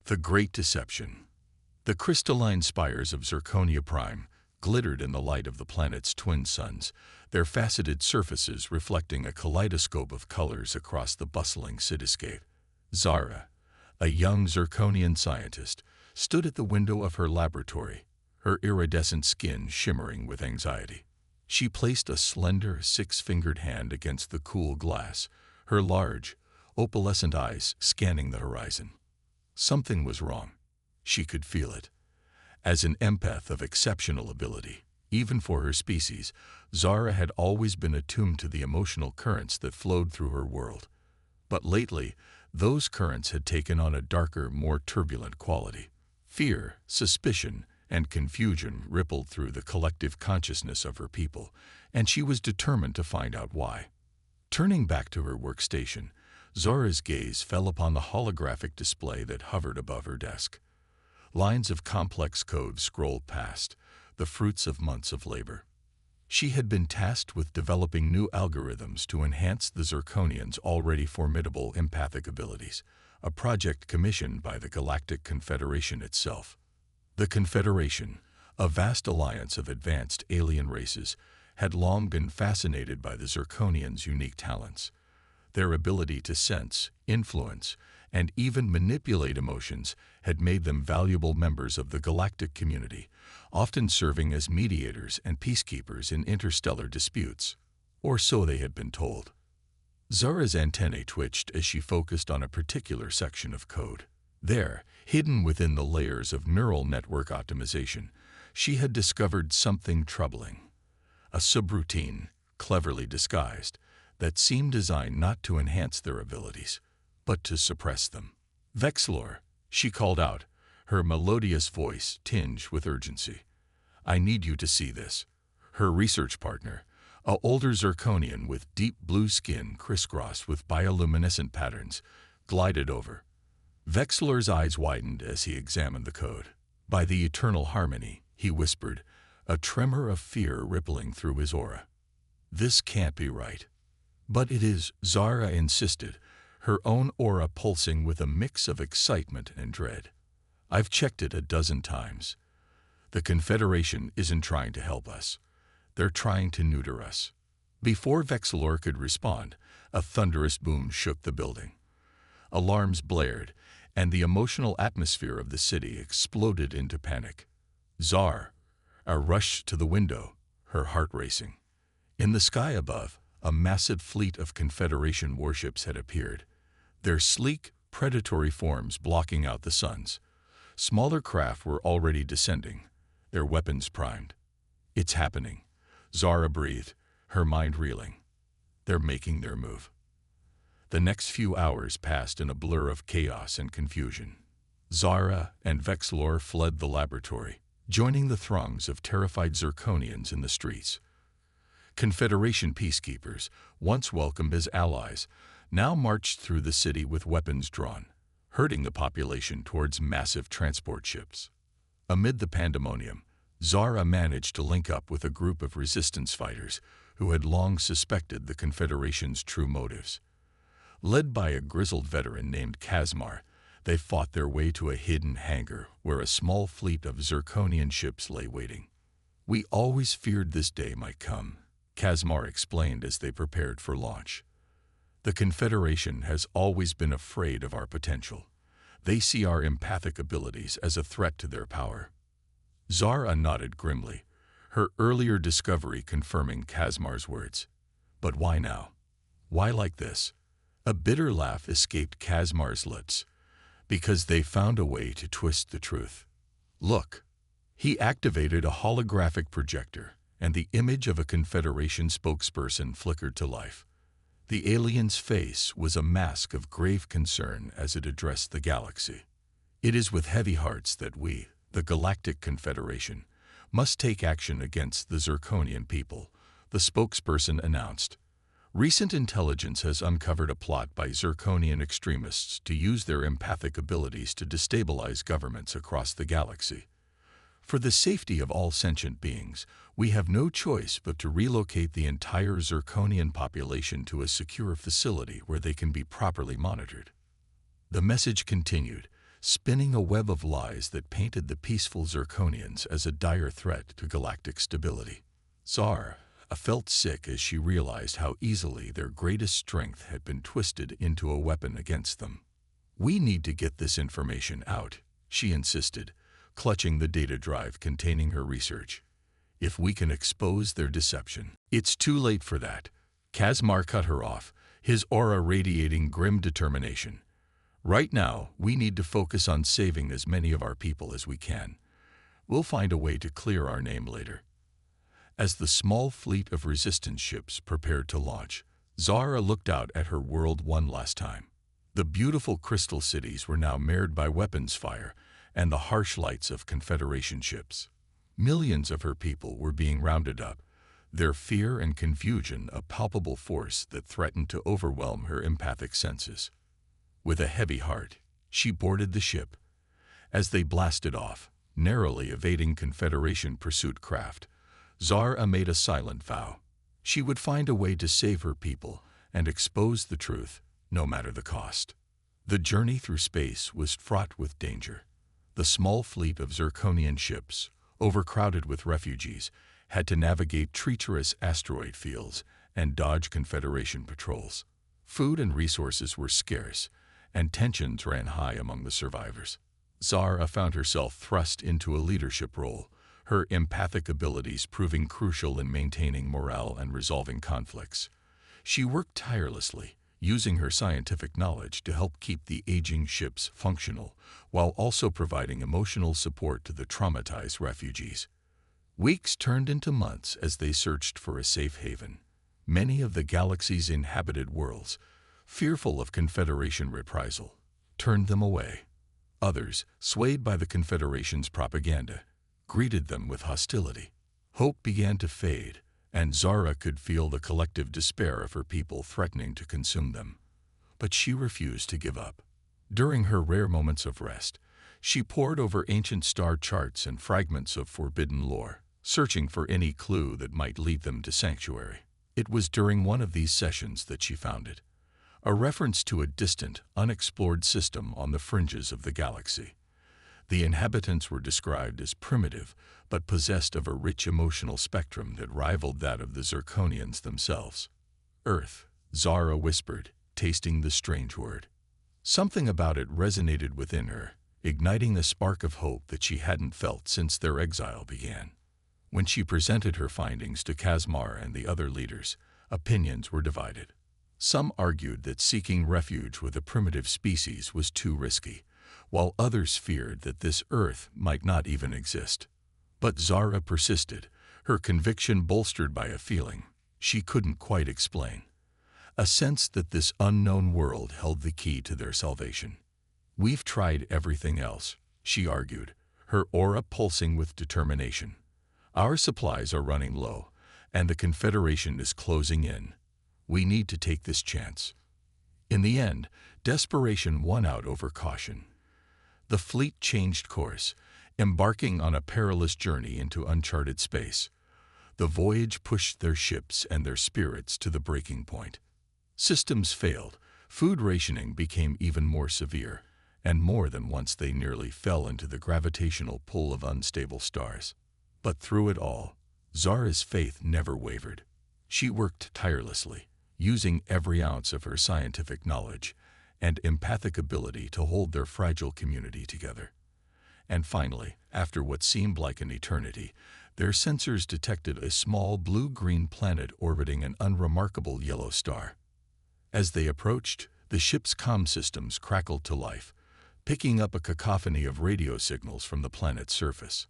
The Great Deception. The crystalline spires of Zirconia Prime glittered in the light of the planet's twin suns, their faceted surfaces reflecting a kaleidoscope of colors across the bustling cityscape. Zara, a young Zirconian scientist, stood at the window of her laboratory, her iridescent skin shimmering with anxiety. She placed a slender, six-fingered hand against the cool glass, her large, opalescent eyes scanning the horizon. Something was wrong. She could feel it. As an empath of exceptional ability, even for her species, Zara had always been attuned to the emotional currents that flowed through her world. But lately, those currents had taken on a darker, more turbulent quality. Fear, suspicion, and confusion rippled through the collective consciousness of her people, and she was determined to find out why. Turning back to her workstation, Zara's gaze fell upon the holographic display that hovered above her desk. Lines of complex code scrolled past, the fruits of months of labor. She had been tasked with developing new algorithms to enhance the Zirconians' already formidable empathic abilities, a project commissioned by the Galactic Confederation itself. The Confederation, a vast alliance of advanced alien races, had long been fascinated by the Zirconians' unique talents. Their ability to sense, influence, and even manipulate emotions had made them valuable members of the galactic community, often serving as mediators and peacekeepers in interstellar disputes. Or so they had been told. Zara's antennae twitched as she focused on a particular section of code. There, hidden within the layers of neural network optimization, she had discovered something troubling. A subroutine, cleverly disguised, that seemed designed not to enhance their abilities, but to suppress them. "Vexlor," she called out, her melodious voice tinged with urgency. "I need you to see this." Her research partner, a older Zirconian with deep blue skin crisscrossed with bioluminescent patterns, glided over. Vexlor's eyes widened as he examined the code. "By the eternal harmony," he whispered, a tremor of fear rippling through his aura. "This can't be right." "But it is," Zara insisted, her own aura pulsing with a mix of excitement and dread. "I've checked it a dozen times. The Confederation isn't trying to help us. They're trying to neuter us." Before Vexlor could respond, a thunderous boom shook the building. Alarms blared, and the emotional atmosphere of the city exploded into panic. Zara rushed to the window, her heart racing. In the sky above, a massive fleet of Confederation warships had appeared, their sleek, predatory forms blocking out the suns. Smaller craft were already descending, their weapons primed. "It's happening," Zara breathed, her mind reeling. "They're making their move." The next few hours passed in a blur of chaos and confusion. Zara and Vexlor fled the laboratory, joining the throngs of terrified Zirconians in the streets. Confederation peacekeepers, once welcomed as allies, now marched through the city with weapons drawn, herding the population towards massive transport ships. Amid the pandemonium, Zara managed to link up with a group of resistance fighters who had long suspected the Confederation's true motives. Led by a grizzled veteran named Kazmar, they fought their way to a hidden hangar where a small fleet of Zirconian ships lay waiting. "We always feared this day might come," Kazmar explained as they prepared for launch. "The Confederation has always been afraid of our potential. They see our empathic abilities as a threat to their power." Zara nodded grimly, her earlier discovery confirming Kazmar's words. "But why now? Why like this?" A bitter laugh escaped Kazmar's lips. "Because they found a way to twist the truth. Look." He activated a holographic projector, and the image of a Confederation spokesperson flickered to life. The alien's face was a mask of grave concern as it addressed the galaxy. "It is with heavy hearts that we, the Galactic Confederation, must take action against the Zirconian people," the spokesperson announced. "Recent intelligence has uncovered a plot by Zirconian extremists to use their empathic abilities to destabilize governments across the galaxy. For the safety of all sentient beings, we have no choice but to relocate the entire Zirconian population to a secure facility where they can be properly monitored." The message continued, spinning a web of lies that painted the peaceful Zirconians as a dire threat to galactic stability. Zara felt sick as she realized how easily their greatest strength had been twisted into a weapon against them. "We need to get this information out," she insisted, clutching the data drive containing her research. "If we can expose their deception." "It's too late for that." Kazmar cut her off, his aura radiating grim determination. "Right now, we need to focus on saving as many of our people as we can. We'll find a way to clear our name later." As the small fleet of resistance ships prepared to launch, Zara looked out at her world one last time. The beautiful crystal cities were now marred by weapons fire and the harsh lights of Confederation ships. Millions of her people were being rounded up, their fear and confusion a palpable force that threatened to overwhelm her empathic senses. With a heavy heart, she boarded the ship. As they blasted off, narrowly evading Confederation pursuit craft, Zara made a silent vow. She would find a way to save her people and expose the truth, no matter the cost. The journey through space was fraught with danger. The small fleet of Zirconian ships, overcrowded with refugees, had to navigate treacherous asteroid fields and dodge Confederation patrols. Food and resources were scarce, and tensions ran high among the survivors. Zara found herself thrust into a leadership role, her empathic abilities proving crucial in maintaining morale and resolving conflicts. She worked tirelessly, using her scientific knowledge to help keep the aging ships functional, while also providing emotional support to the traumatized refugees. Weeks turned into months as they searched for a safe haven. Many of the galaxy's inhabited worlds, fearful of Confederation reprisal, turned them away. Others, swayed by the Confederation's propaganda, greeted them with hostility. Hope began to fade, and Zara could feel the collective despair of her people threatening to consume them. But she refused to give up. During her rare moments of rest, she pored over ancient star charts and fragments of forbidden lore, searching for any clue that might lead them to sanctuary. It was during one of these sessions that she found it, a reference to a distant, unexplored system on the fringes of the galaxy. The inhabitants were described as primitive, but possessed of a rich emotional spectrum that rivaled that of the Zirconians themselves. "Earth," Zara whispered, tasting the strange word. Something about it resonated within her, igniting the spark of hope that she hadn't felt since their exile began. When she presented her findings to Kazmar and the other leaders, opinions were divided. Some argued that seeking refuge with a primitive species was too risky, while others feared that this Earth might not even exist. But Zara persisted, her conviction bolstered by a feeling she couldn't quite explain, a sense that this unknown world held the key to their salvation. "We've tried everything else," she argued, her aura pulsing with determination. "Our supplies are running low, and the Confederation is closing in. We need to take this chance." In the end, desperation won out over caution. The fleet changed course, embarking on a perilous journey into uncharted space. The voyage pushed their ships and their spirits to the breaking point. Systems failed, food rationing became even more severe, and more than once they nearly fell into the gravitational pull of unstable stars. But through it all, Zara's faith never wavered. She worked tirelessly, using every ounce of her scientific knowledge and empathic ability to hold their fragile community together. And finally, after what seemed like an eternity, their sensors detected a small blue-green planet orbiting an unremarkable yellow star. As they approached, the ship's comm systems crackled to life, picking up a cacophony of radio signals from the planet's surface.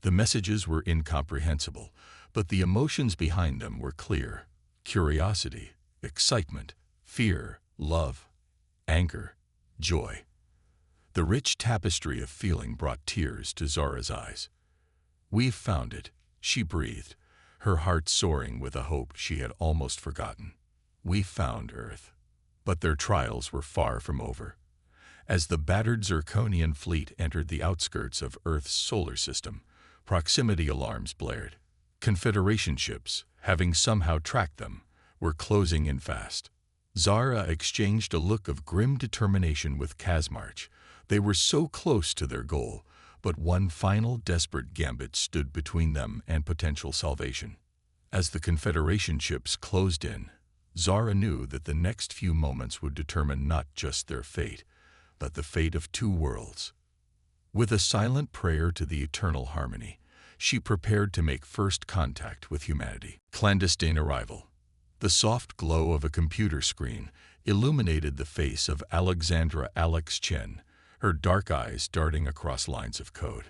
The messages were incomprehensible, but the emotions behind them were clear: curiosity, excitement, fear, love, anger, joy. The rich tapestry of feeling brought tears to Zara's eyes. "We've found it," she breathed, her heart soaring with a hope she had almost forgotten. "We found Earth." But their trials were far from over. As the battered Zirconian fleet entered the outskirts of Earth's solar system, proximity alarms blared. Confederation ships, having somehow tracked them, were closing in fast. Zara exchanged a look of grim determination with Kazmarch, They were so close to their goal, but one final desperate gambit stood between them and potential salvation. As the Confederation ships closed in, Zara knew that the next few moments would determine not just their fate, but the fate of two worlds. With a silent prayer to the eternal harmony, she prepared to make first contact with humanity. Clandestine arrival. The soft glow of a computer screen illuminated the face of Alexandra Alex Chen, her dark eyes darting across lines of code.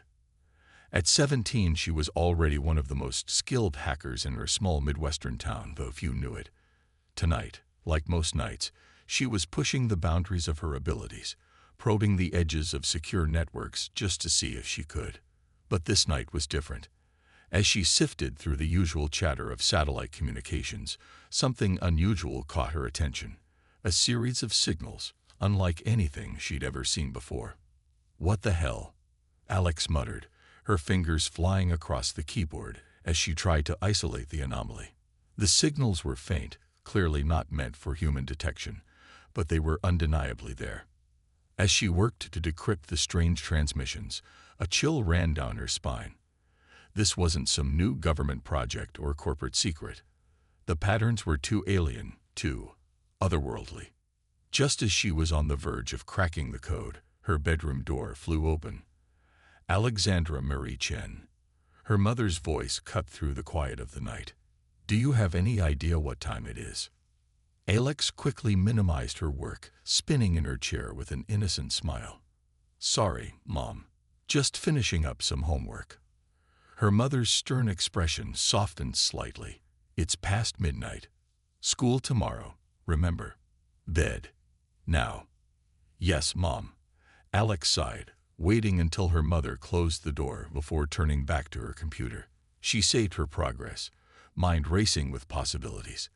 At 17, she was already one of the most skilled hackers in her small Midwestern town, though few knew it. Tonight, like most nights, she was pushing the boundaries of her abilities, probing the edges of secure networks just to see if she could. But this night was different. As she sifted through the usual chatter of satellite communications, something unusual caught her attention. A series of signals, unlike anything she'd ever seen before. "What the hell?" Alex muttered, her fingers flying across the keyboard as she tried to isolate the anomaly. The signals were faint, clearly not meant for human detection, but they were undeniably there. As she worked to decrypt the strange transmissions, a chill ran down her spine. This wasn't some new government project or corporate secret. The patterns were too alien, too otherworldly. Just as she was on the verge of cracking the code, her bedroom door flew open. Alexandra Marie Chen. Her mother's voice cut through the quiet of the night. "Do you have any idea what time it is?" Alex quickly minimized her work, spinning in her chair with an innocent smile. "Sorry, Mom. Just finishing up some homework." Her mother's stern expression softened slightly. "It's past midnight. School tomorrow, remember. Bed. Now." "Yes, Mom." Alex sighed, waiting until her mother closed the door before turning back to her computer. She saved her progress, mind racing with possibilities.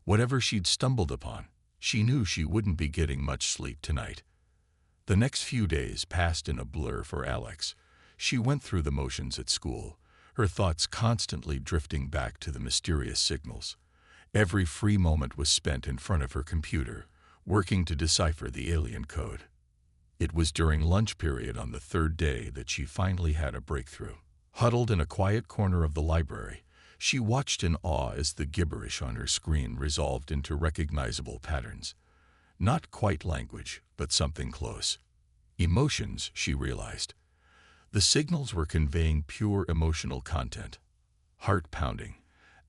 Whatever she'd stumbled upon, she knew she wouldn't be getting much sleep tonight. The next few days passed in a blur for Alex. She went through the motions at school, her thoughts constantly drifting back to the mysterious signals. Every free moment was spent in front of her computer, working to decipher the alien code. It was during lunch period on the third day that she finally had a breakthrough. Huddled in a quiet corner of the library, she watched in awe as the gibberish on her screen resolved into recognizable patterns. Not quite language, but something close. Emotions, she realized. The signals were conveying pure emotional content. Heart pounding.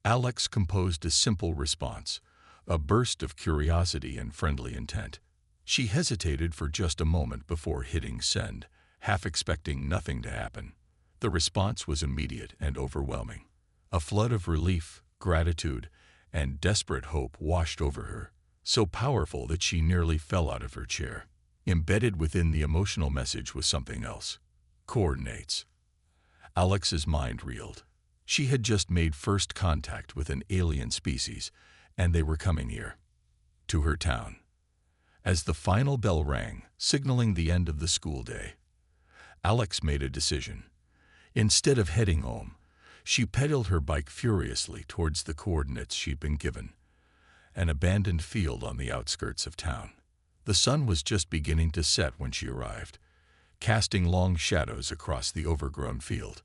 Alex composed a simple response, a burst of curiosity and friendly intent. She hesitated for just a moment before hitting send, half expecting nothing to happen. The response was immediate and overwhelming. A flood of relief, gratitude, and desperate hope washed over her, so powerful that she nearly fell out of her chair. Embedded within the emotional message was something else. Coordinates. Alex's mind reeled. She had just made first contact with an alien species, and they were coming here, to her town. As the final bell rang, signaling the end of the school day, Alex made a decision. Instead of heading home, she pedaled her bike furiously towards the coordinates she'd been given, an abandoned field on the outskirts of town. The sun was just beginning to set when she arrived, casting long shadows across the overgrown field.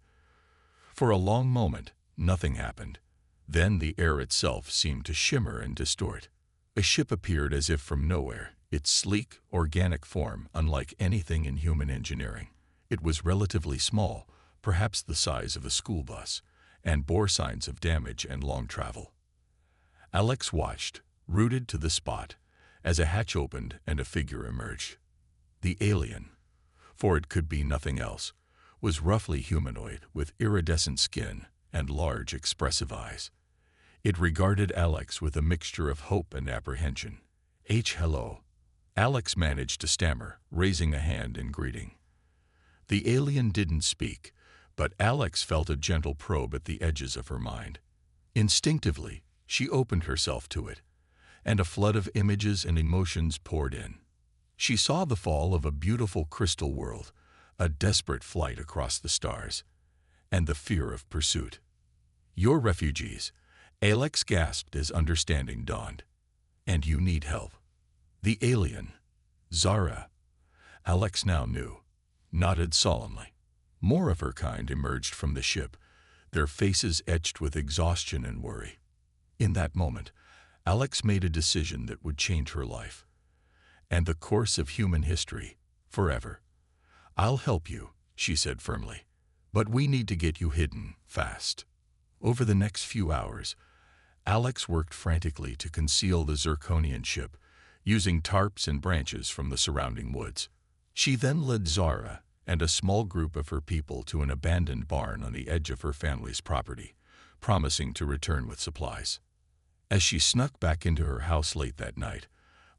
For a long moment, nothing happened. Then the air itself seemed to shimmer and distort. A ship appeared as if from nowhere, its sleek, organic form unlike anything in human engineering. It was relatively small, perhaps the size of a school bus, and bore signs of damage and long travel. Alex watched, rooted to the spot, as a hatch opened and a figure emerged. The alien, for it could be nothing else, was roughly humanoid with iridescent skin and large, expressive eyes. It regarded Alex with a mixture of hope and apprehension. Hello." Alex managed to stammer, raising a hand in greeting. The alien didn't speak, but Alex felt a gentle probe at the edges of her mind. Instinctively, she opened herself to it, and a flood of images and emotions poured in. She saw the fall of a beautiful crystal world, a desperate flight across the stars, and the fear of pursuit. "You're refugees," Alex gasped as understanding dawned. "And you need help." The alien, Zara. Alex now knew, nodded solemnly. More of her kind emerged from the ship, their faces etched with exhaustion and worry. In that moment, Alex made a decision that would change her life and the course of human history forever. "I'll help you," she said firmly, "but we need to get you hidden fast." Over the next few hours, Alex worked frantically to conceal the Zirconian ship, using tarps and branches from the surrounding woods. She then led Zara and a small group of her people to an abandoned barn on the edge of her family's property, promising to return with supplies. As she snuck back into her house late that night,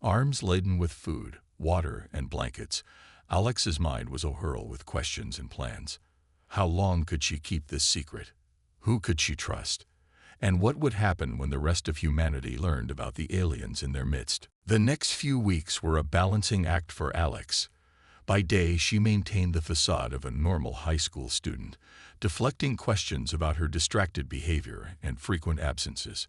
arms laden with food, water, and blankets, Alex's mind was awhirl with questions and plans. How long could she keep this secret? Who could she trust? And what would happen when the rest of humanity learned about the aliens in their midst? The next few weeks were a balancing act for Alex. By day, she maintained the facade of a normal high school student, deflecting questions about her distracted behavior and frequent absences.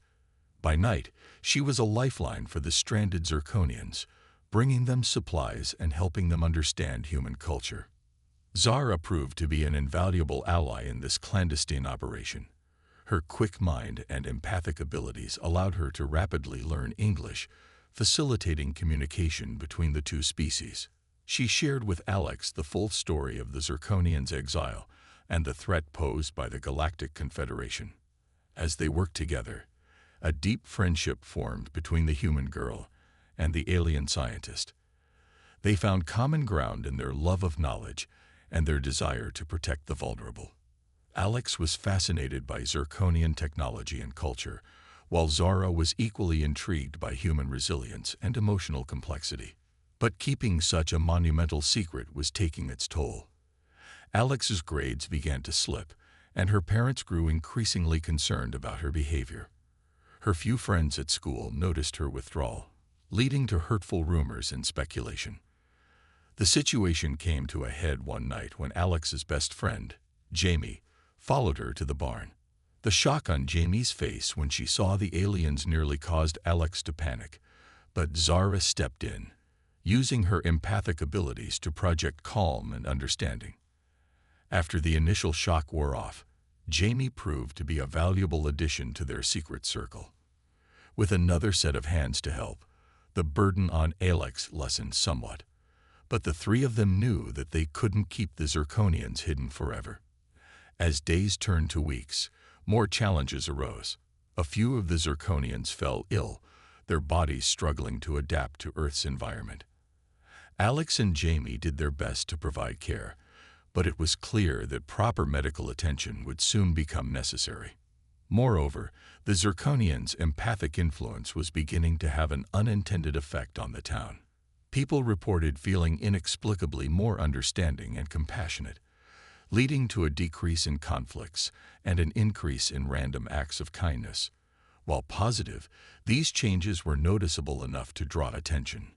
By night, she was a lifeline for the stranded Zirconians, bringing them supplies and helping them understand human culture. Zara proved to be an invaluable ally in this clandestine operation. Her quick mind and empathic abilities allowed her to rapidly learn English, facilitating communication between the two species. She shared with Alex the full story of the Zirconians' exile and the threat posed by the Galactic Confederation. As they worked together, a deep friendship formed between the human girl and the alien scientist. They found common ground in their love of knowledge and their desire to protect the vulnerable. Alex was fascinated by Zirconian technology and culture, while Zara was equally intrigued by human resilience and emotional complexity. But keeping such a monumental secret was taking its toll. Alex's grades began to slip, and her parents grew increasingly concerned about her behavior. Her few friends at school noticed her withdrawal, leading to hurtful rumors and speculation. The situation came to a head one night when Alex's best friend, Jamie, followed her to the barn. The shock on Jamie's face when she saw the aliens nearly caused Alex to panic, but Zara stepped in, using her empathic abilities to project calm and understanding. After the initial shock wore off, Jamie proved to be a valuable addition to their secret circle. With another set of hands to help, the burden on Alex lessened somewhat, but the three of them knew that they couldn't keep the Zirconians hidden forever. As days turned to weeks, more challenges arose. A few of the Zirconians fell ill, their bodies struggling to adapt to Earth's environment. Alex and Jamie did their best to provide care, but it was clear that proper medical attention would soon become necessary. Moreover, the Zirconians' empathic influence was beginning to have an unintended effect on the town. People reported feeling inexplicably more understanding and compassionate, leading to a decrease in conflicts and an increase in random acts of kindness. While positive, these changes were noticeable enough to draw attention.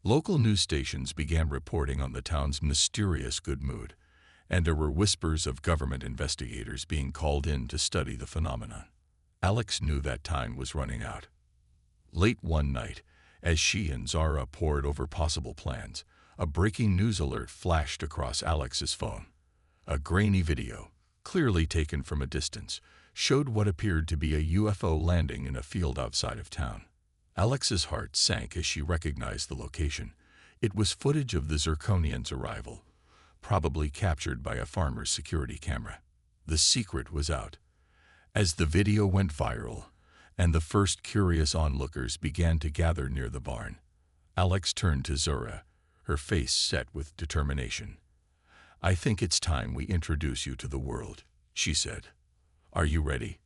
Local news stations began reporting on the town's mysterious good mood, and there were whispers of government investigators being called in to study the phenomenon. Alex knew that time was running out. Late one night, as she and Zara pored over possible plans, a breaking news alert flashed across Alex's phone. A grainy video, clearly taken from a distance, showed what appeared to be a UFO landing in a field outside of town. Alex's heart sank as she recognized the location. It was footage of the Zirconians' arrival, probably captured by a farmer's security camera. The secret was out. As the video went viral, and the first curious onlookers began to gather near the barn, Alex turned to Zara, her face set with determination. "I think it's time we introduce you to the world," she said. "Are you ready?"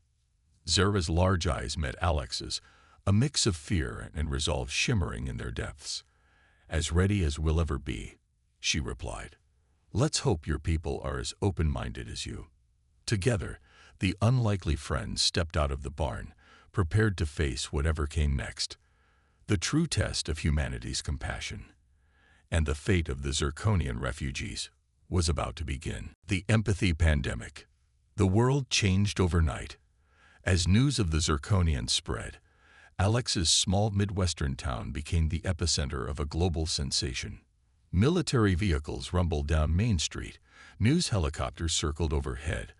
Zara's large eyes met Alex's, a mix of fear and resolve shimmering in their depths. "As ready as we'll ever be," she replied. "Let's hope your people are as open-minded as you." Together, the unlikely friends stepped out of the barn, prepared to face whatever came next. The true test of humanity's compassion and the fate of the Zirconian refugees was about to begin. The empathy pandemic. The world changed overnight. As news of the Zirconians spread, Alex's small Midwestern town became the epicenter of a global sensation. Military vehicles rumbled down Main Street, news helicopters circled overhead,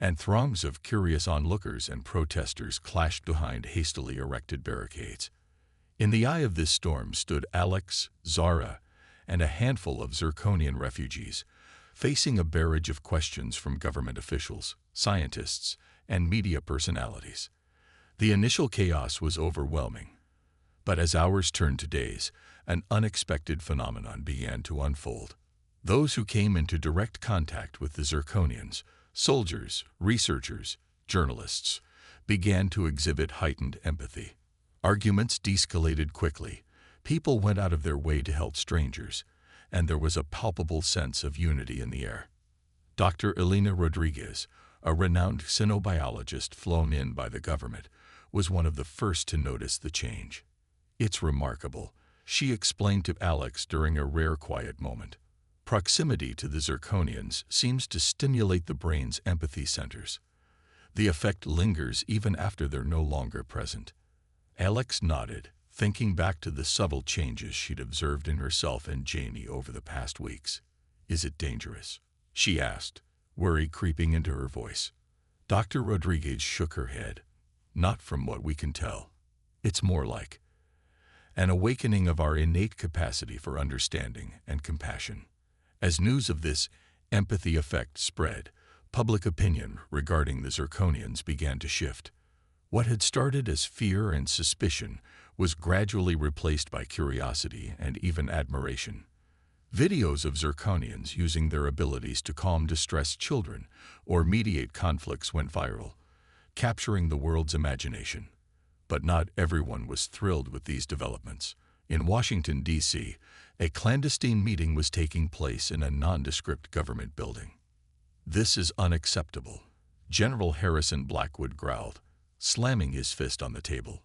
and throngs of curious onlookers and protesters clashed behind hastily erected barricades. In the eye of this storm stood Alex, Zara, and a handful of Zirconian refugees, facing a barrage of questions from government officials, scientists, and media personalities. The initial chaos was overwhelming, but as hours turned to days, an unexpected phenomenon began to unfold. Those who came into direct contact with the Zirconians, soldiers, researchers, journalists, began to exhibit heightened empathy. Arguments de-escalated quickly, people went out of their way to help strangers, and there was a palpable sense of unity in the air. Dr. Elena Rodriguez, a renowned xenobiologist flown in by the government, was one of the first to notice the change. "It's remarkable," she explained to Alex during a rare quiet moment. "Proximity to the Zirconians seems to stimulate the brain's empathy centers. The effect lingers even after they're no longer present." Alex nodded, thinking back to the subtle changes she'd observed in herself and Jamie over the past weeks. "Is it dangerous?" she asked, worry creeping into her voice. Dr. Rodriguez shook her head. "Not from what we can tell. It's more like an awakening of our innate capacity for understanding and compassion." As news of this empathy effect spread, public opinion regarding the Zirconians began to shift. What had started as fear and suspicion was gradually replaced by curiosity and even admiration. Videos of Zirconians using their abilities to calm distressed children or mediate conflicts went viral, capturing the world's imagination. But not everyone was thrilled with these developments. In Washington, D.C., a clandestine meeting was taking place in a nondescript government building. "This is unacceptable," General Harrison Blackwood growled, slamming his fist on the table.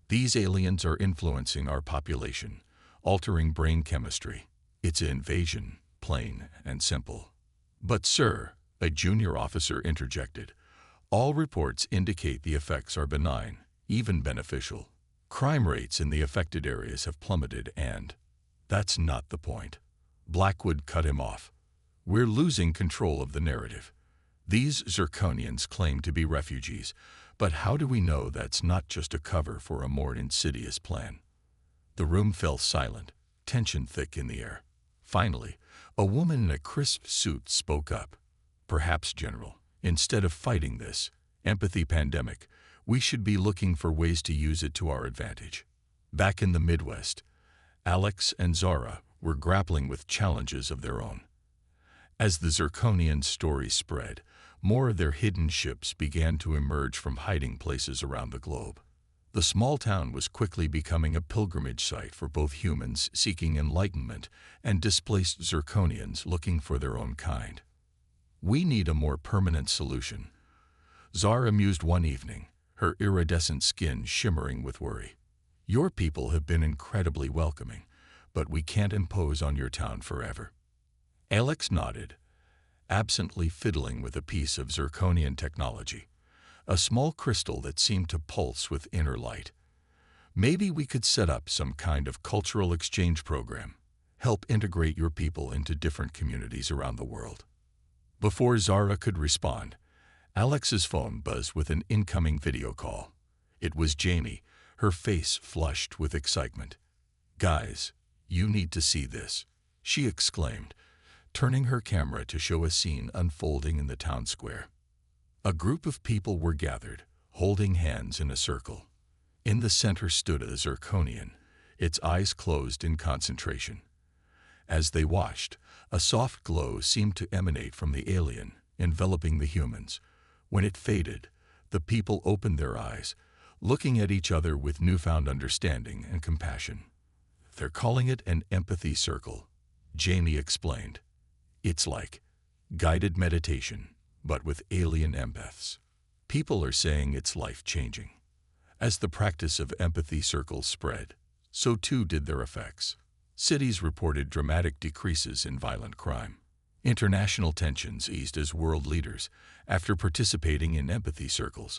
"These aliens are influencing our population, altering brain chemistry. It's an invasion, plain and simple." "But sir," a junior officer interjected, "all reports indicate the effects are benign, even beneficial. Crime rates in the affected areas have plummeted and—" "That's not the point." Blackwood cut him off. "We're losing control of the narrative. These Zirconians claim to be refugees, but how do we know that's not just a cover for a more insidious plan?" The room fell silent, tension thick in the air. Finally, a woman in a crisp suit spoke up. "Perhaps, General, instead of fighting this empathy pandemic, we should be looking for ways to use it to our advantage." Back in the Midwest, Alex and Zara were grappling with challenges of their own. As the Zirconian story spread, more of their hidden ships began to emerge from hiding places around the globe. The small town was quickly becoming a pilgrimage site for both humans seeking enlightenment and displaced Zirconians looking for their own kind. "We need a more permanent solution," Zara mused one evening, her iridescent skin shimmering with worry. "Your people have been incredibly welcoming, but we can't impose on your town forever." Alex nodded, absently fiddling with a piece of Zirconian technology, a small crystal that seemed to pulse with inner light. "Maybe we could set up some kind of cultural exchange program, help integrate your people into different communities around the world." Before Zara could respond, Alex's phone buzzed with an incoming video call. It was Jamie, her face flushed with excitement. "Guys, you need to see this," she exclaimed, turning her camera to show a scene unfolding in the town square. A group of people were gathered, holding hands in a circle. In the center stood a Zirconian, its eyes closed in concentration. As they watched, a soft glow seemed to emanate from the alien, enveloping the humans. When it faded, the people opened their eyes, looking at each other with newfound understanding and compassion. "They're calling it an empathy circle," Jamie explained. "It's like guided meditation, but with alien empaths. People are saying it's life-changing." As the practice of empathy circles spread, so too did their effects. Cities reported dramatic decreases in violent crime. International tensions eased as world leaders, after participating in empathy circles,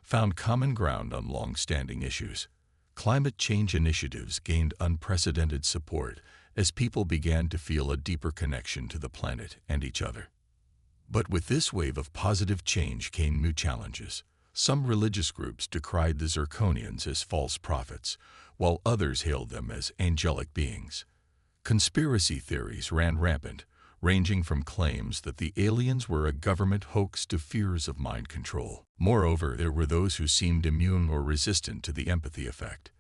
found common ground on long-standing issues. Climate change initiatives gained unprecedented support as people began to feel a deeper connection to the planet and each other. But with this wave of positive change came new challenges. Some religious groups decried the Zirconians as false prophets, while others hailed them as angelic beings. Conspiracy theories ran rampant, ranging from claims that the aliens were a government hoax to fears of mind control. Moreover, there were those who seemed immune or resistant to the empathy effect.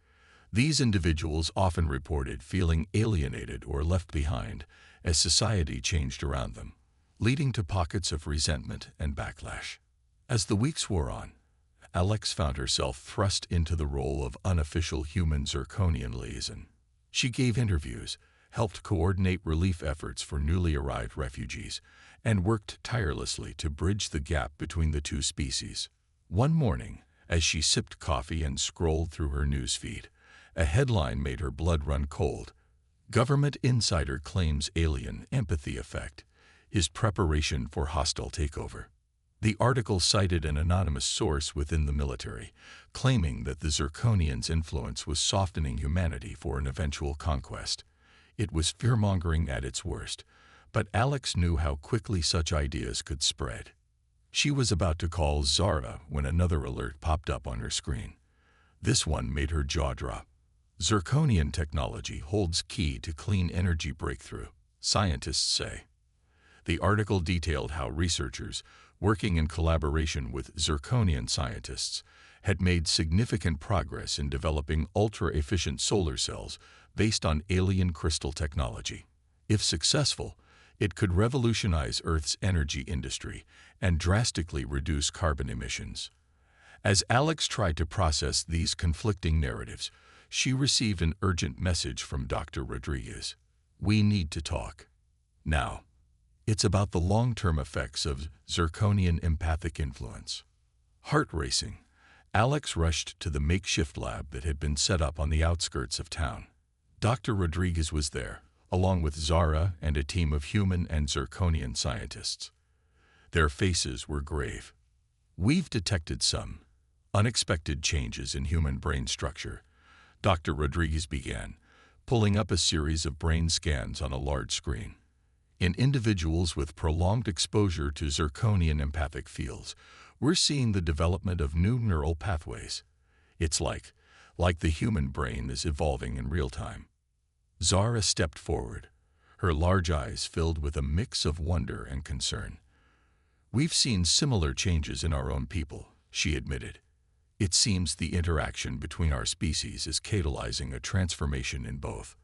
These individuals often reported feeling alienated or left behind as society changed around them, leading to pockets of resentment and backlash. As the weeks wore on, Alex found herself thrust into the role of unofficial human Zirconian liaison. She gave interviews, helped coordinate relief efforts for newly arrived refugees, and worked tirelessly to bridge the gap between the two species. One morning, as she sipped coffee and scrolled through her newsfeed, a headline made her blood run cold. Government insider claims alien empathy effect, his preparation for hostile takeover. The article cited an anonymous source within the military, claiming that the Zirconians' influence was softening humanity for an eventual conquest. It was fear-mongering at its worst, but Alex knew how quickly such ideas could spread. She was about to call Zara when another alert popped up on her screen. This one made her jaw drop. Zirconian technology holds key to clean energy breakthrough, scientists say. The article detailed how researchers, working in collaboration with Zirconian scientists, had made significant progress in developing ultra-efficient solar cells based on alien crystal technology. If successful, it could revolutionize Earth's energy industry and drastically reduce carbon emissions. As Alex tried to process these conflicting narratives, she received an urgent message from Dr. Rodriguez. "We need to talk. Now." It's about the long-term effects of Zirconian empathic influence. Heart racing, Alex rushed to the makeshift lab that had been set up on the outskirts of town. Dr. Rodriguez was there, along with Zara and a team of human and Zirconian scientists. Their faces were grave. "We've detected some unexpected changes in human brain structure," Dr. Rodriguez began, pulling up a series of brain scans on a large screen. In individuals with prolonged exposure to Zirconian empathic fields, we're seeing the development of new neural pathways. It's like the human brain is evolving in real time. Zara stepped forward, her large eyes filled with a mix of wonder and concern. "We've seen similar changes in our own people," she admitted. "It seems the interaction between our species is catalyzing a transformation in both."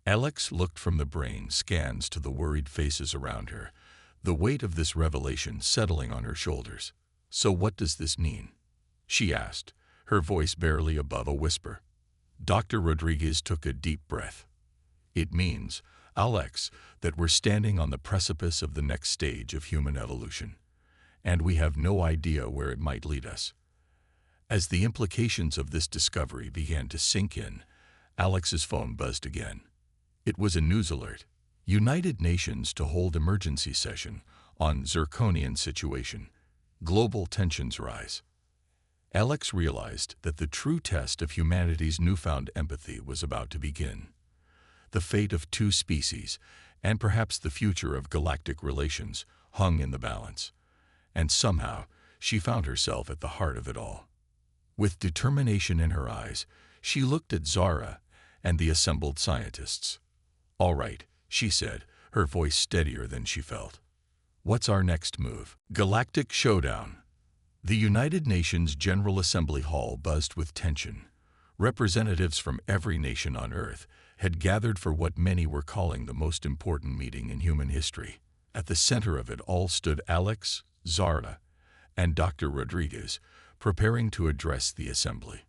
Alex looked from the brain scans to the worried faces around her, the weight of this revelation settling on her shoulders. "So what does this mean?" she asked, her voice barely above a whisper. Dr. Rodriguez took a deep breath. "It means, Alex, that we're standing on the precipice of the next stage of human evolution, and we have no idea where it might lead us." As the implications of this discovery began to sink in, Alex's phone buzzed again. It was a news alert. United Nations to hold emergency session on Zirconian situation. Global tensions rise. Alex realized that the true test of humanity's newfound empathy was about to begin. The fate of two species, and perhaps the future of galactic relations, hung in the balance. And somehow, she found herself at the heart of it all. With determination in her eyes, she looked at Zara and the assembled scientists. "All right," she said, her voice steadier than she felt. "What's our next move?" Galactic showdown. The United Nations General Assembly Hall buzzed with tension. Representatives from every nation on Earth had gathered for what many were calling the most important meeting in human history. At the center of it all stood Alex, Zara, and Dr. Rodriguez, preparing to address the assembly.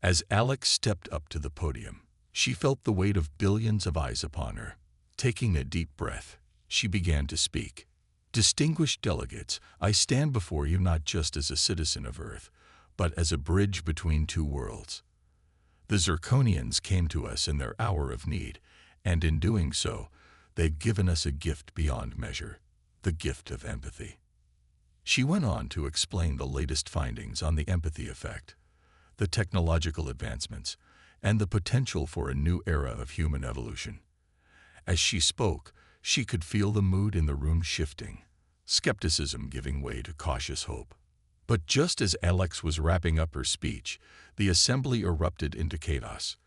As Alex stepped up to the podium, she felt the weight of billions of eyes upon her. Taking a deep breath, she began to speak. "Distinguished delegates, I stand before you not just as a citizen of Earth, but as a bridge between two worlds. The Zirconians came to us in their hour of need, and in doing so, they've given us a gift beyond measure, the gift of empathy." She went on to explain the latest findings on the empathy effect, the technological advancements, and the potential for a new era of human evolution. As she spoke, she could feel the mood in the room shifting, skepticism giving way to cautious hope. But just as Alex was wrapping up her speech, the assembly erupted into chaos.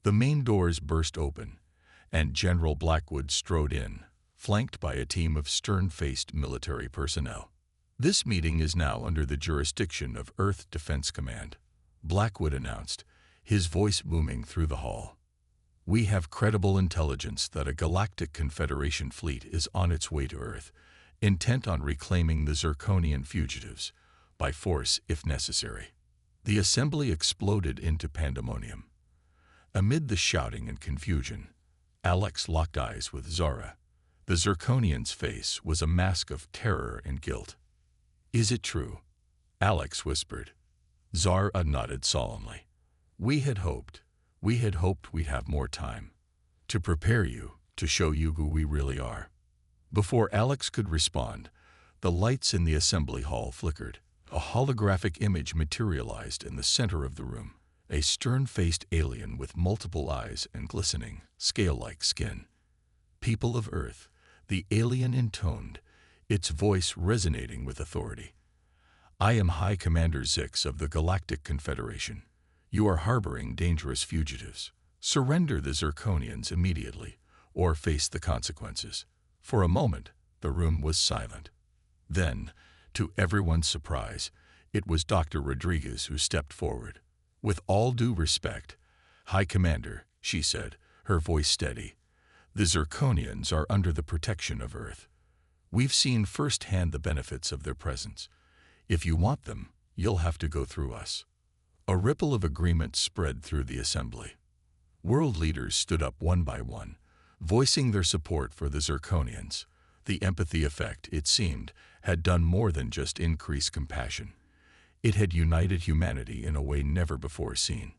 The main doors burst open, and General Blackwood strode in, flanked by a team of stern-faced military personnel. "This meeting is now under the jurisdiction of Earth Defense Command," Blackwood announced, his voice booming through the hall. "We have credible intelligence that a galactic Confederation fleet is on its way to Earth, intent on reclaiming the Zirconian fugitives, by force if necessary." The assembly exploded into pandemonium. Amid the shouting and confusion, Alex locked eyes with Zara. The Zirconian's face was a mask of terror and guilt. "Is it true?" Alex whispered. Zara nodded solemnly. We had hoped we'd have more time. To prepare you, to show you who we really are." Before Alex could respond, the lights in the assembly hall flickered. A holographic image materialized in the center of the room. A stern-faced alien with multiple eyes and glistening, scale-like skin. "People of Earth," the alien intoned, its voice resonating with authority. "I am High Commander Zix of the Galactic Confederation. You are harboring dangerous fugitives. Surrender the Zirconians immediately, or face the consequences." For a moment, the room was silent. Then, to everyone's surprise, it was Dr. Rodriguez who stepped forward. "With all due respect, High Commander," she said, her voice steady, "the Zirconians are under the protection of Earth. We've seen firsthand the benefits of their presence. If you want them, you'll have to go through us." A ripple of agreement spread through the assembly. World leaders stood up one by one, voicing their support for the Zirconians. The empathy effect, it seemed, had done more than just increase compassion. It had united humanity in a way never before seen.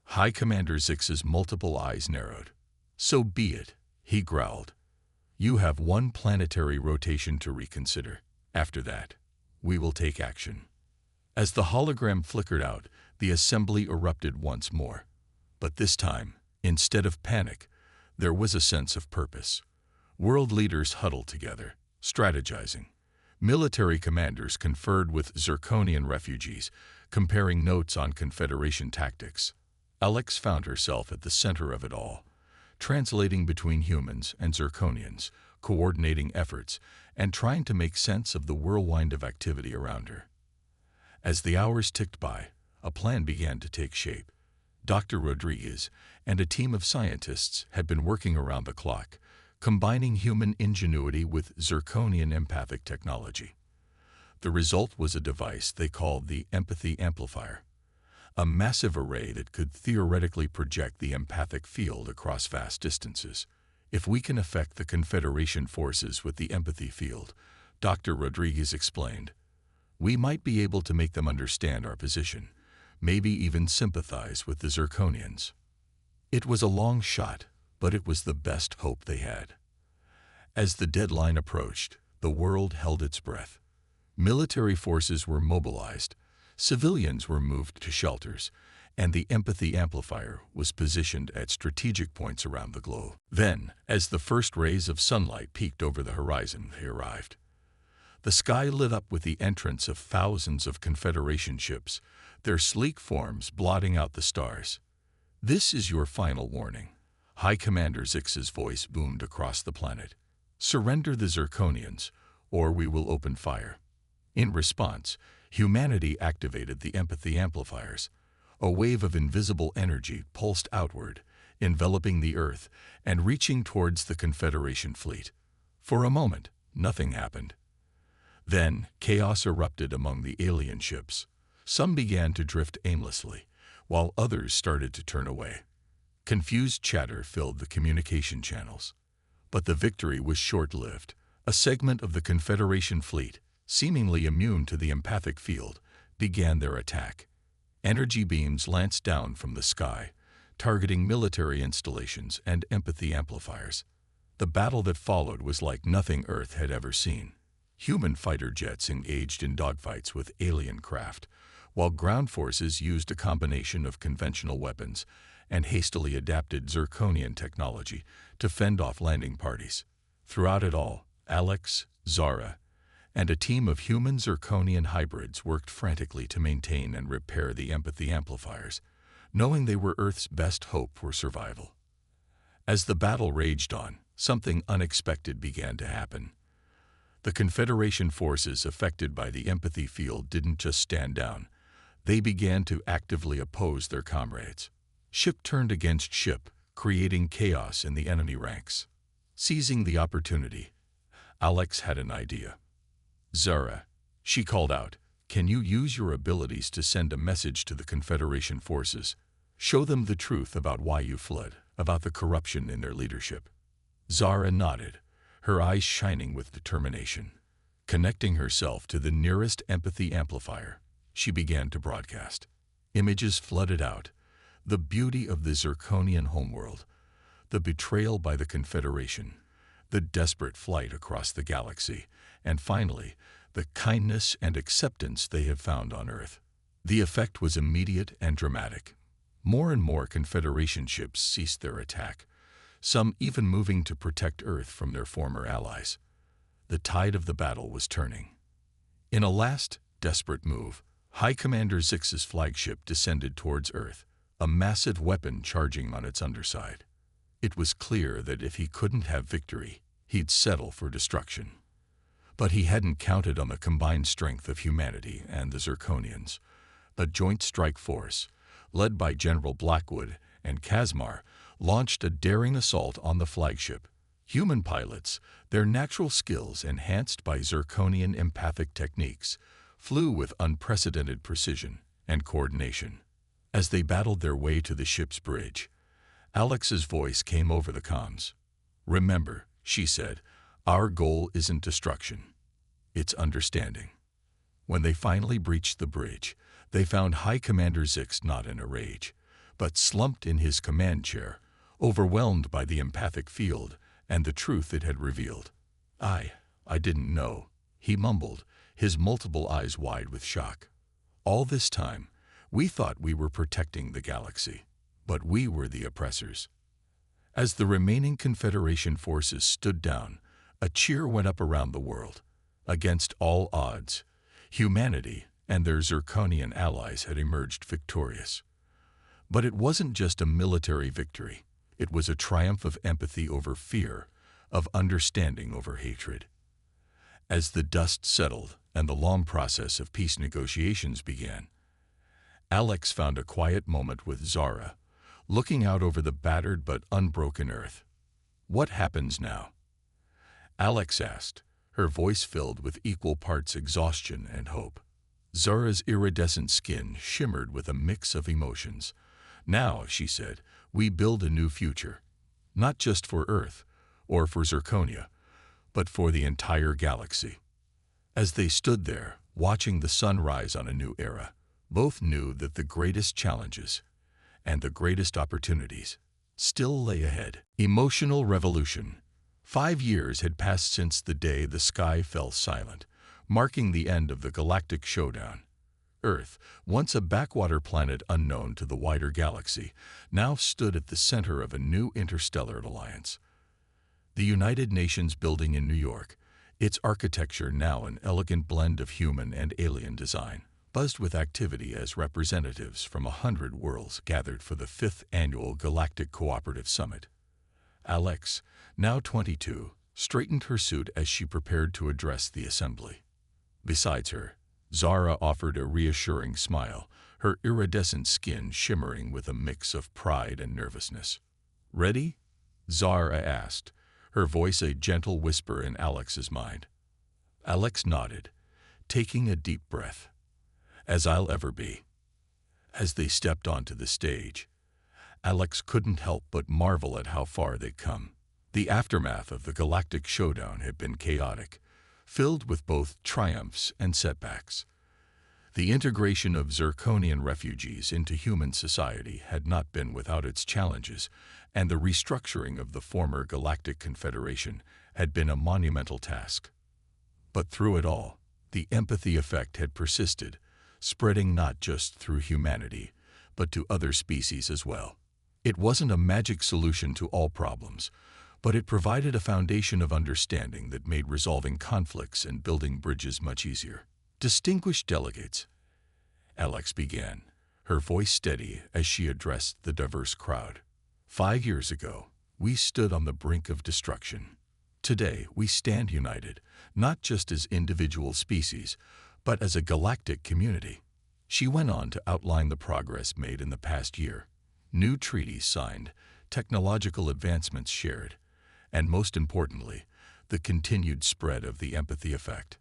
High Commander Zix's multiple eyes narrowed. "So be it," he growled. "You have one planetary rotation to reconsider. After that, we will take action." As the hologram flickered out, the assembly erupted once more. But this time, instead of panic, there was a sense of purpose. World leaders huddled together, strategizing. Military commanders conferred with Zirconian refugees, comparing notes on Confederation tactics. Alex found herself at the center of it all, translating between humans and Zirconians, coordinating efforts, and trying to make sense of the whirlwind of activity around her. As the hours ticked by, a plan began to take shape. Dr. Rodriguez and a team of scientists had been working around the clock, combining human ingenuity with Zirconian empathic technology. The result was a device they called the Empathy Amplifier, a massive array that could theoretically project the empathic field across vast distances. "If we can affect the Confederation forces with the empathy field," Dr. Rodriguez explained, "we might be able to make them understand our position, maybe even sympathize with the Zirconians." It was a long shot, but it was the best hope they had. As the deadline approached, the world held its breath. Military forces were mobilized, civilians were moved to shelters, and the empathy amplifier was positioned at strategic points around the globe. Then, as the first rays of sunlight peeked over the horizon, they arrived. The sky lit up with the entrance of thousands of Confederation ships, their sleek forms blotting out the stars. "This is your final warning," High Commander Zix's voice boomed across the planet. "Surrender the Zirconians, or we will open fire." In response, humanity activated the empathy amplifiers. A wave of invisible energy pulsed outward, enveloping the Earth and reaching towards the Confederation fleet. For a moment, nothing happened. Then, chaos erupted among the alien ships. Some began to drift aimlessly, while others started to turn away. Confused chatter filled the communication channels. But the victory was short-lived. A segment of the Confederation fleet, seemingly immune to the empathic field, began their attack. Energy beams lanced down from the sky, targeting military installations and empathy amplifiers. The battle that followed was like nothing Earth had ever seen. Human fighter jets engaged in dogfights with alien craft, while ground forces used a combination of conventional weapons and hastily adapted Zirconian technology to fend off landing parties. Throughout it all, Alex, Zara, and a team of human Zirconian hybrids worked frantically to maintain and repair the empathy amplifiers, knowing they were Earth's best hope for survival. As the battle raged on, something unexpected began to happen. The Confederation forces affected by the empathy field didn't just stand down. They began to actively oppose their comrades. Ship turned against ship, creating chaos in the enemy ranks. Seizing the opportunity, Alex had an idea. "Zara," she called out, "can you use your abilities to send a message to the Confederation forces? Show them the truth about why you fled, about the corruption in their leadership." Zara nodded, her eyes shining with determination. Connecting herself to the nearest empathy amplifier, she began to broadcast. Images flooded out. The beauty of the Zirconian homeworld, the betrayal by the Confederation, the desperate flight across the galaxy, and finally, the kindness and acceptance they have found on Earth. The effect was immediate and dramatic. More and more Confederation ships ceased their attack, some even moving to protect Earth from their former allies. The tide of the battle was turning. In a last, desperate move, High Commander Zix's flagship descended towards Earth, a massive weapon charging on its underside. It was clear that if he couldn't have victory, he'd settle for destruction. But he hadn't counted on the combined strength of humanity and the Zirconians. A joint strike force, led by General Blackwood and Kazmar, launched a daring assault on the flagship. Human pilots, their natural skills enhanced by Zirconian empathic techniques, flew with unprecedented precision and coordination. As they battled their way to the ship's bridge, Alex's voice came over the comms. "Remember," she said, "our goal isn't destruction. It's understanding." When they finally breached the bridge, they found High Commander Zix not in a rage, but slumped in his command chair, overwhelmed by the empathic field and the truth it had revealed. I didn't know," he mumbled, his multiple eyes wide with shock. "All this time, we thought we were protecting the galaxy, but we were the oppressors." As the remaining Confederation forces stood down, a cheer went up around the world. Against all odds, humanity and their Zirconian allies had emerged victorious. But it wasn't just a military victory. It was a triumph of empathy over fear, of understanding over hatred. As the dust settled and the long process of peace negotiations began, Alex found a quiet moment with Zara, looking out over the battered but unbroken Earth. "What happens now?" Alex asked, her voice filled with equal parts exhaustion and hope. Zara's iridescent skin shimmered with a mix of emotions. "Now," she said, "we build a new future, not just for Earth or for Zirconia, but for the entire galaxy." As they stood there, watching the sun rise on a new era, both knew that the greatest challenges and the greatest opportunities still lay ahead. Emotional revolution. 5 years had passed since the day the sky fell silent, marking the end of the galactic showdown. Earth, once a backwater planet unknown to the wider galaxy, now stood at the center of a new interstellar alliance. The United Nations building in New York, its architecture now an elegant blend of human and alien design, buzzed with activity as representatives from 100 worlds gathered for the 5th Annual Galactic Cooperative Summit. Alex, now 22, straightened her suit as she prepared to address the assembly. Besides her, Zara offered a reassuring smile, her iridescent skin shimmering with a mix of pride and nervousness. "Ready?" Zara asked, her voice a gentle whisper in Alex's mind. Alex nodded, taking a deep breath. "As I'll ever be." As they stepped onto the stage, Alex couldn't help but marvel at how far they'd come. The aftermath of the galactic showdown had been chaotic, filled with both triumphs and setbacks. The integration of Zirconian refugees into human society had not been without its challenges, and the restructuring of the former Galactic Confederation had been a monumental task. But through it all, the empathy effect had persisted, spreading not just through humanity, but to other species as well. It wasn't a magic solution to all problems, but it provided a foundation of understanding that made resolving conflicts and building bridges much easier. Distinguished delegates, Alex began, her voice steady as she addressed the diverse crowd. 5 years ago, we stood on the brink of destruction. Today, we stand united, not just as individual species, but as a galactic community. She went on to outline the progress made in the past year, new treaties signed, technological advancements shared, and most importantly, the continued spread of the empathy effect.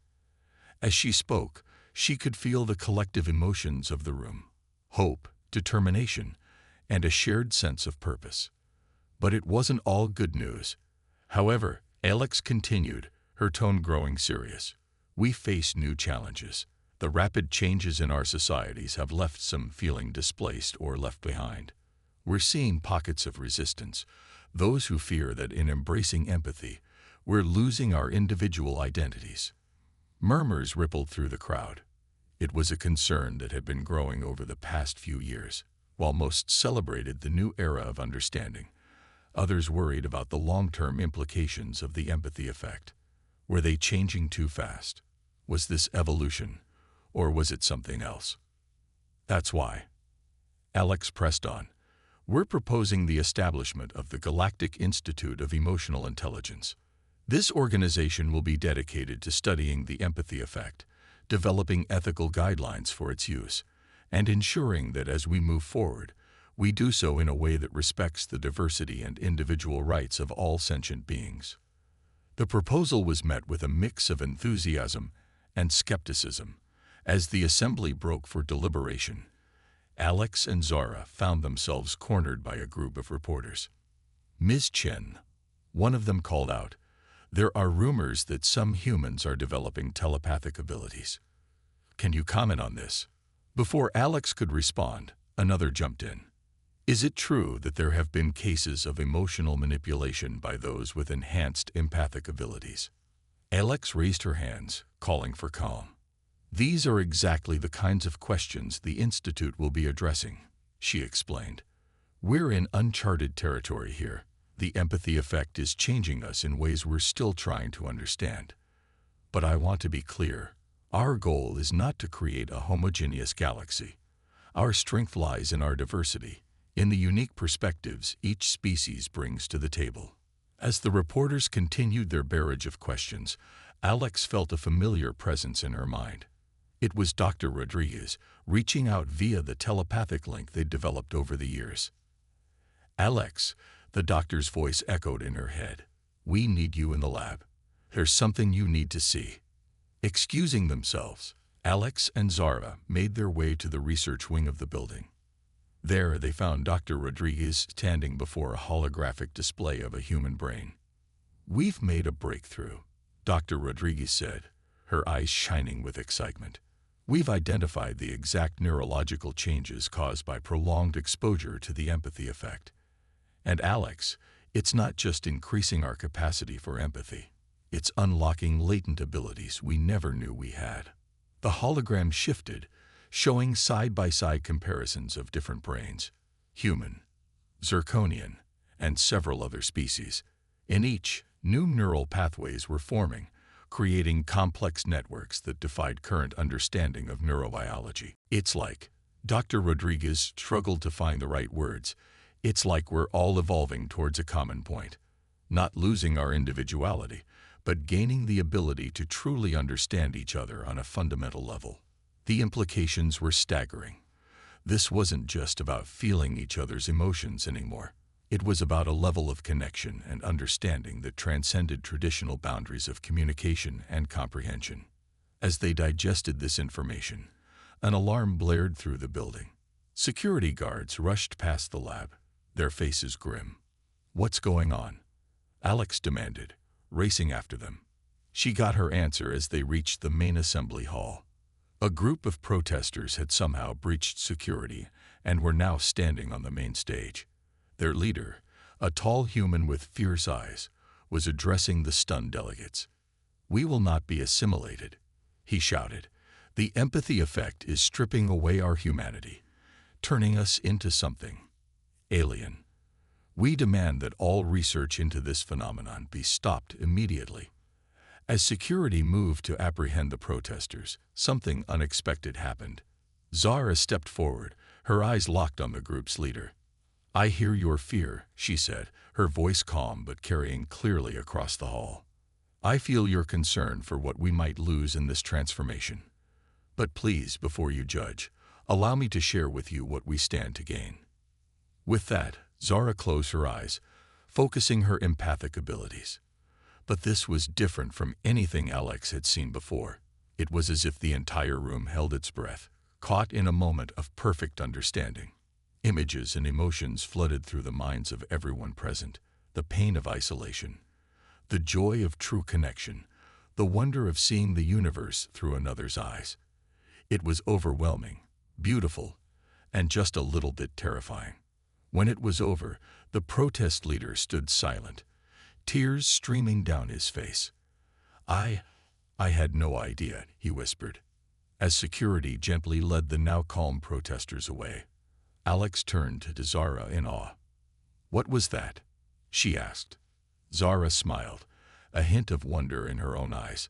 As she spoke, she could feel the collective emotions of the room: hope, determination, and a shared sense of purpose. But it wasn't all good news. However, Alex continued, her tone growing serious. We face new challenges. The rapid changes in our societies have left some feeling displaced or left behind. We're seeing pockets of resistance, those who fear that in embracing empathy, we're losing our individual identities. Murmurs rippled through the crowd. It was a concern that had been growing over the past few years. While most celebrated the new era of understanding, others worried about the long-term implications of the empathy effect. Were they changing too fast? Was this evolution, or was it something else? That's why, Alex pressed on, we're proposing the establishment of the Galactic Institute of Emotional Intelligence. This organization will be dedicated to studying the empathy effect, developing ethical guidelines for its use, and ensuring that as we move forward, we do so in a way that respects the diversity and individual rights of all sentient beings. The proposal was met with a mix of enthusiasm and skepticism. As the assembly broke for deliberation, Alex and Zara found themselves cornered by a group of reporters. Ms. Chen, one of them called out, "There are rumors that some humans are developing telepathic abilities. Can you comment on this?" Before Alex could respond, another jumped in. Is it true that there have been cases of emotional manipulation by those with enhanced empathic abilities? Alex raised her hands, calling for calm. These are exactly the kinds of questions the Institute will be addressing, she explained. We're in uncharted territory here. The empathy effect is changing us in ways we're still trying to understand. But I want to be clear. Our goal is not to create a homogeneous galaxy. Our strength lies in our diversity, in the unique perspectives each species brings to the table. As the reporters continued their barrage of questions, Alex felt a familiar presence in her mind. It was Dr. Rodriguez, reaching out via the telepathic link they'd developed over the years. Alex, the doctor's voice echoed in her head. We need you in the lab. There's something you need to see. Excusing themselves, Alex and Zara made their way to the research wing of the building. There they found Dr. Rodriguez standing before a holographic display of a human brain. We've made a breakthrough, Dr. Rodriguez said, her eyes shining with excitement. We've identified the exact neurological changes caused by prolonged exposure to the empathy effect. And Alex, it's not just increasing our capacity for empathy. It's unlocking latent abilities we never knew we had. The hologram shifted, showing side-by-side comparisons of different brains, human, zirconian, and several other species. In each, new neural pathways were forming, creating complex networks that defied current understanding of neurobiology. It's like, Dr. Rodriguez struggled to find the right words, it's like we're all evolving towards a common point, not losing our individuality, but gaining the ability to truly understand each other on a fundamental level. The implications were staggering. This wasn't just about feeling each other's emotions anymore. It was about a level of connection and understanding that transcended traditional boundaries of communication and comprehension. As they digested this information, an alarm blared through the building. Security guards rushed past the lab, their faces grim. What's going on? Alex demanded, racing after them. She got her answer as they reached the main assembly hall. A group of protesters had somehow breached security and were now standing on the main stage. Their leader, a tall human with fierce eyes, was addressing the stunned delegates. We will not be assimilated, he shouted. The empathy effect is stripping away our humanity, turning us into something alien. We demand that all research into this phenomenon be stopped immediately." As security moved to apprehend the protesters, something unexpected happened. Zara stepped forward, her eyes locked on the group's leader. "I hear your fear," she said, her voice calm but carrying clearly across the hall. "I feel your concern for what we might lose in this transformation. But please, before you judge, allow me to share with you what we stand to gain." With that, Zara closed her eyes, focusing her empathic abilities. But this was different from anything Alex had seen before. It was as if the entire room held its breath, caught in a moment of perfect understanding. Images and emotions flooded through the minds of everyone present: the pain of isolation, the joy of true connection, the wonder of seeing the universe through another's eyes. It was overwhelming, beautiful, and just a little bit terrifying. When it was over, the protest leader stood silent, tears streaming down his face. I had no idea," he whispered, as security gently led the now calm protesters away. Alex turned to Zara in awe. "What was that?" she asked. Zara smiled, a hint of wonder in her own eyes.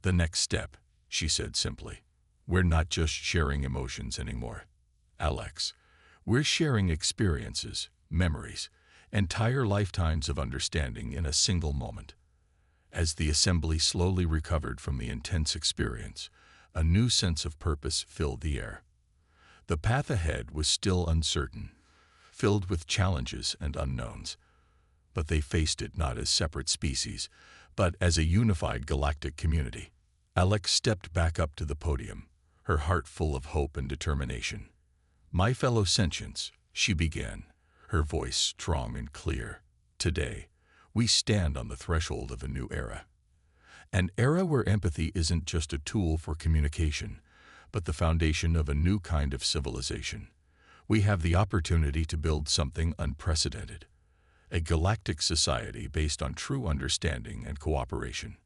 "The next step," she said simply. "We're not just sharing emotions anymore, Alex. We're sharing experiences, memories, entire lifetimes of understanding in a single moment." As the assembly slowly recovered from the intense experience, a new sense of purpose filled the air. The path ahead was still uncertain, filled with challenges and unknowns. But they faced it not as separate species, but as a unified galactic community. Alex stepped back up to the podium, her heart full of hope and determination. "My fellow sentients," she began, her voice strong and clear, "today, we stand on the threshold of a new era. An era where empathy isn't just a tool for communication, but the foundation of a new kind of civilization. We have the opportunity to build something unprecedented, a galactic society based on true understanding and cooperation."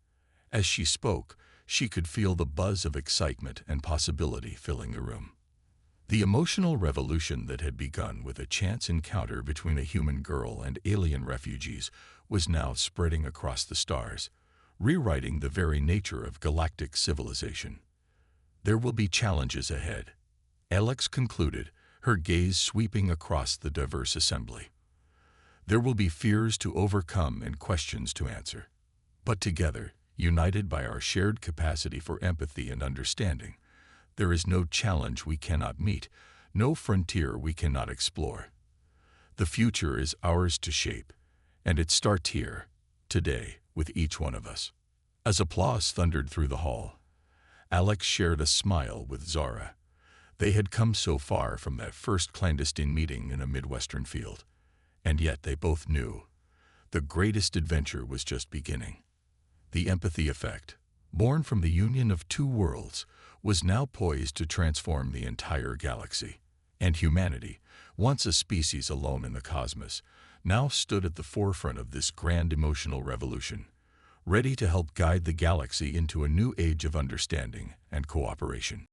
As she spoke, she could feel the buzz of excitement and possibility filling the room. The emotional revolution that had begun with a chance encounter between a human girl and alien refugees was now spreading across the stars, rewriting the very nature of galactic civilization. "There will be challenges ahead," Alex concluded, her gaze sweeping across the diverse assembly. "There will be fears to overcome and questions to answer. But together, united by our shared capacity for empathy and understanding, there is no challenge we cannot meet, no frontier we cannot explore. The future is ours to shape, and it starts here, today, with each one of us." As applause thundered through the hall, Alex shared a smile with Zara. They had come so far from that first clandestine meeting in a Midwestern field, and yet they both knew the greatest adventure was just beginning. The empathy effect, born from the union of two worlds, was now poised to transform the entire galaxy. And humanity, once a species alone in the cosmos, now stood at the forefront of this grand emotional revolution, ready to help guide the galaxy into a new age of understanding and cooperation.